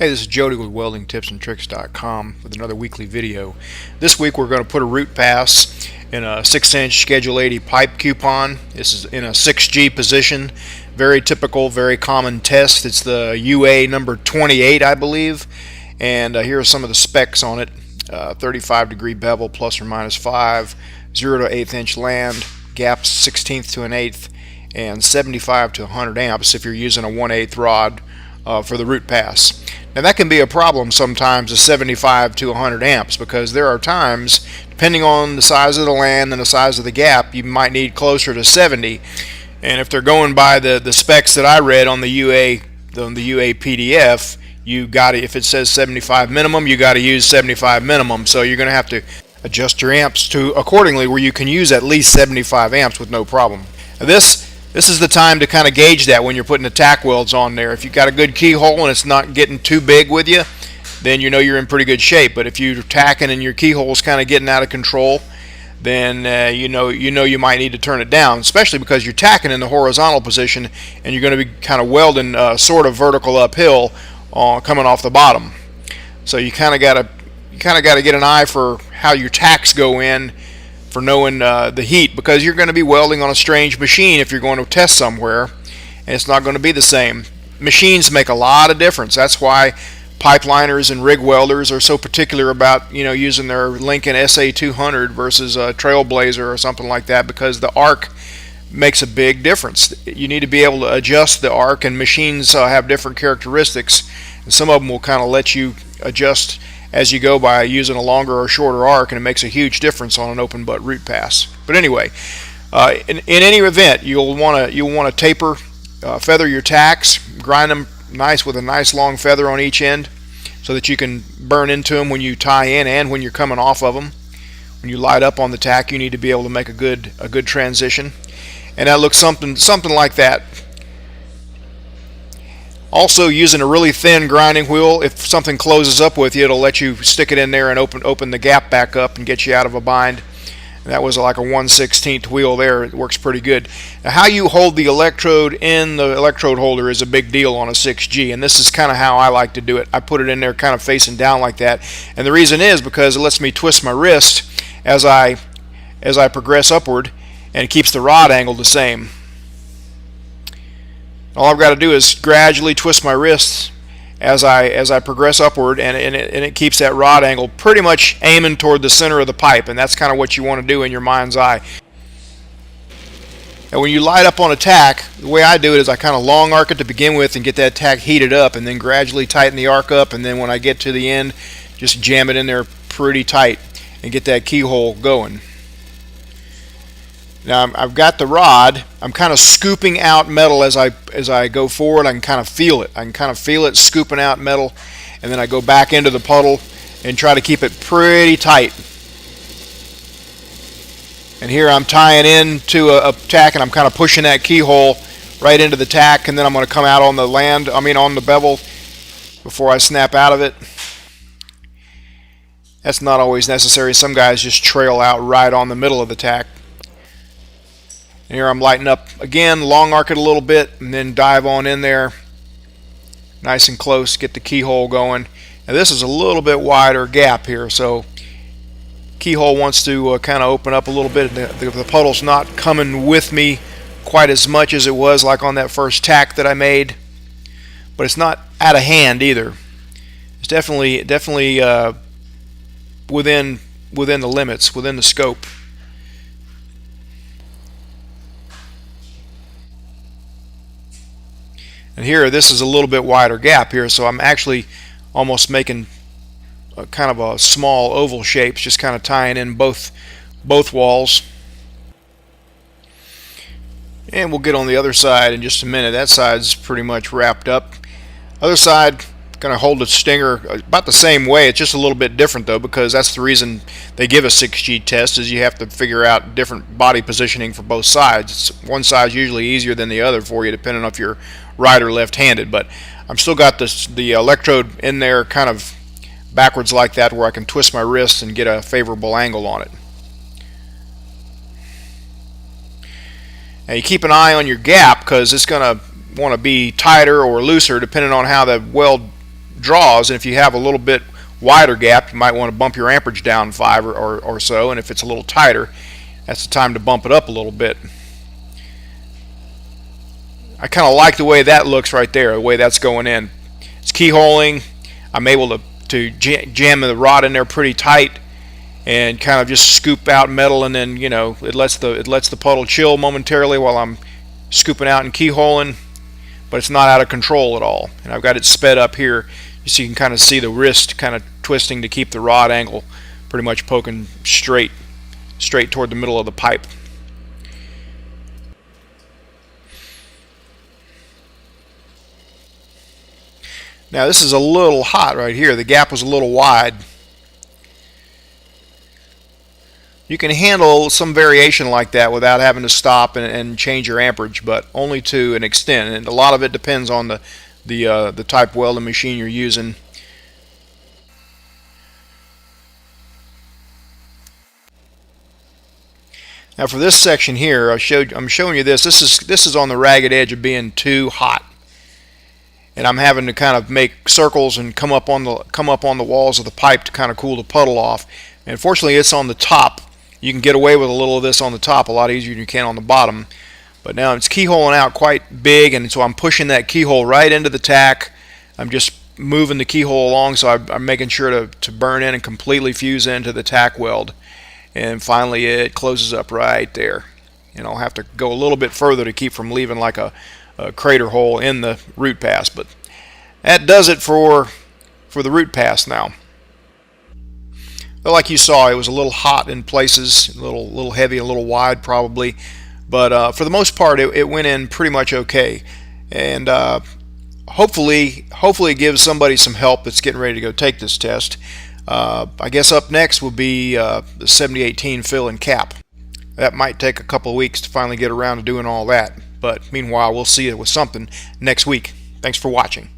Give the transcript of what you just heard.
Hey, this is Jody with WeldingTipsAndTricks.com with another weekly video. This week we're going to put a root pass in a 6-inch Schedule 80 pipe coupon. This is in a 6G position. Very typical, very common test. It's the UA number 28, I believe. And here are some of the specs on it. 35-degree bevel plus or minus 5, 0 to 1/8 inch land, gaps 1/16 to 1/8, and 75 to 100 amps if you're using a 1/8 rod for the root pass. Now that can be a problem sometimes, a 75 to 100 amps, because there are times, depending on the size of the land and the size of the gap, you might need closer to 70. And if they're going by the specs that I read on the UA PDF, you got if it says 75 minimum, you got to use 75 minimum. So you're going to have to adjust your amps to accordingly, where you can use at least 75 amps with no problem. Now this is the time to kind of gauge that when you're putting the tack welds on there. If you've got a good keyhole and it's not getting too big with you, then you know you're in pretty good shape. But if you're tacking and your keyhole's kind of getting out of control, then you know you might need to turn it down, especially because you're tacking in the horizontal position and you're going to be kind of welding sort of vertical uphill coming off the bottom. So you kind of got to get an eye for how your tacks go in, for knowing the heat, because you're going to be welding on a strange machine if you're going to test somewhere, and it's not going to be the same. Machines make a lot of difference. That's why pipeliners and rig welders are so particular about using their Lincoln SA200 versus a Trailblazer or something like that, because the arc makes a big difference. You need to be able to adjust the arc, and machines have different characteristics, and some of them will kind of let you adjust as you go by using a longer or shorter arc, and it makes a huge difference on an open butt root pass. But anyway, in any event, you'll want to taper, feather your tacks, grind them nice with a nice long feather on each end, so that you can burn into them when you tie in and when you're coming off of them. When you light up on the tack, you need to be able to make a good transition, and that looks something like that. Also, using a really thin grinding wheel, if something closes up with you, it'll let you stick it in there and open the gap back up and get you out of a bind. And that was like a 1/16 wheel there. It works pretty good. Now, how you hold the electrode in the electrode holder is a big deal on a 6G, and this is kind of how I like to do it. I put it in there kind of facing down like that, and the reason is because it lets me twist my wrist as I progress upward, and it keeps the rod angle the same. All I've got to do is gradually twist my wrists as I progress upward, and it keeps that rod angle pretty much aiming toward the center of the pipe, and that's kind of what you want to do in your mind's eye. And when you light up on a tack, the way I do it is I kind of long arc it to begin with and get that tack heated up, and then gradually tighten the arc up, and then when I get to the end, just jam it in there pretty tight and get that keyhole going. Now I've got the rod. I'm kind of scooping out metal as I go forward. I can kind of feel it. I can kind of feel it scooping out metal, and then I go back into the puddle and try to keep it pretty tight. And here I'm tying into a tack, and I'm kind of pushing that keyhole right into the tack, and then I'm going to come out on the bevel before I snap out of it. That's not always necessary. Some guys just trail out right on the middle of the tack. And here I'm lighting up again, long arc it a little bit, and then dive on in there nice and close, get the keyhole going. Now this is a little bit wider gap here, so keyhole wants to kind of open up a little bit. The puddle's not coming with me quite as much as it was like on that first tack that I made, but it's not out of hand either. It's definitely within the limits, within the scope. And here, this is a little bit wider gap here, so I'm actually almost making a kind of a small oval shapes, just kind of tying in both walls. And we'll get on the other side in just a minute. That side's pretty much wrapped up. Other side, going to hold the stinger about the same way. It's just a little bit different though, because that's the reason they give a 6G test, is you have to figure out different body positioning for both sides. One side's usually easier than the other for you, depending on if you're right or left-handed. But I'm still got the electrode in there kind of backwards like that, where I can twist my wrist and get a favorable angle on it. Now you keep an eye on your gap, because it's going to want to be tighter or looser depending on how the weld draws, and if you have a little bit wider gap, you might want to bump your amperage down 5 or so, and if it's a little tighter, that's the time to bump it up a little bit. I kind of like the way that looks right there, the way that's going in. It's keyholing. I'm able to jam the rod in there pretty tight and kind of just scoop out metal, and then, you know, it lets the puddle chill momentarily while I'm scooping out and keyholing, but it's not out of control at all. And I've got it sped up here, so you can kind of see the wrist kind of twisting to keep the rod angle pretty much poking straight toward the middle of the pipe. Now this is a little hot right here. The gap was a little wide. You can handle some variation like that without having to stop and change your amperage, but only to an extent, and a lot of it depends on the type welding machine you're using. Now for this section here, I'm showing you this. This is on the ragged edge of being too hot, and I'm having to kind of make circles and come up on the walls of the pipe to kind of cool the puddle off. And fortunately, it's on the top. You can get away with a little of this on the top a lot easier than you can on the bottom. But now it's keyholing out quite big, and so I'm pushing that keyhole right into the tack. I'm just moving the keyhole along, so I'm making sure to burn in and completely fuse into the tack weld. And finally it closes up right there. And I'll have to go a little bit further to keep from leaving like a crater hole in the root pass. But that does it for the root pass now. But like you saw, it was a little hot in places, a little heavy, a little wide probably. But for the most part, it went in pretty much okay. And hopefully it gives somebody some help that's getting ready to go take this test. I guess up next will be the 7018 fill and cap. That might take a couple of weeks to finally get around to doing all that. But meanwhile, we'll see it with something next week. Thanks for watching.